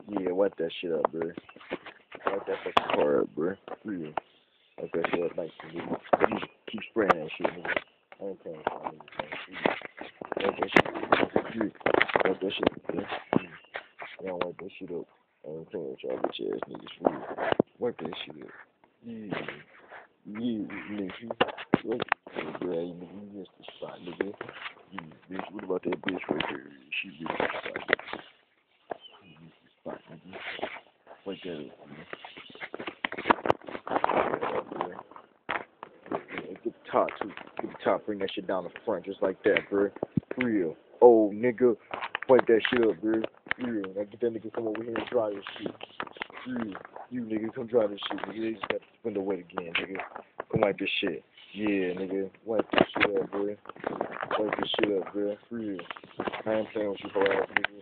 Yeah, wipe that shit up, bro. Wipe that fucking car up, bro. Real. Wipe that shit up nice and neat. You keep spraying that shit, nigga. I ain't paying for that nigga, man. Wipe that shit up. Wipe that shit up, bro. Y'all wipe that shit up. I ain't playing with y'all bitch ass niggas, for real. Wipe that shit up. Yeah. Yeah, nigga. What? Bro, you nigga, you missed the spot, nigga. Yeah, bitch, what about that bitch right there? She missed the spot, nigga. You missed the spot, nigga. Wake that up, man. Yeah, get the top, too. Get the top, bring that shit down the front, just like that, bro. Real. Oh, nigga. Wipe that shit up, bro. Real. Now get that nigga come over here and dry this shit. Real. You, nigga, come dry this shit, nigga. They just got the window wet again, nigga. Come wipe this shit. Yeah, nigga. Wipe this shit up, bro. Wipe this shit up, bro. Real. I ain't playing with you, whole ass nigga.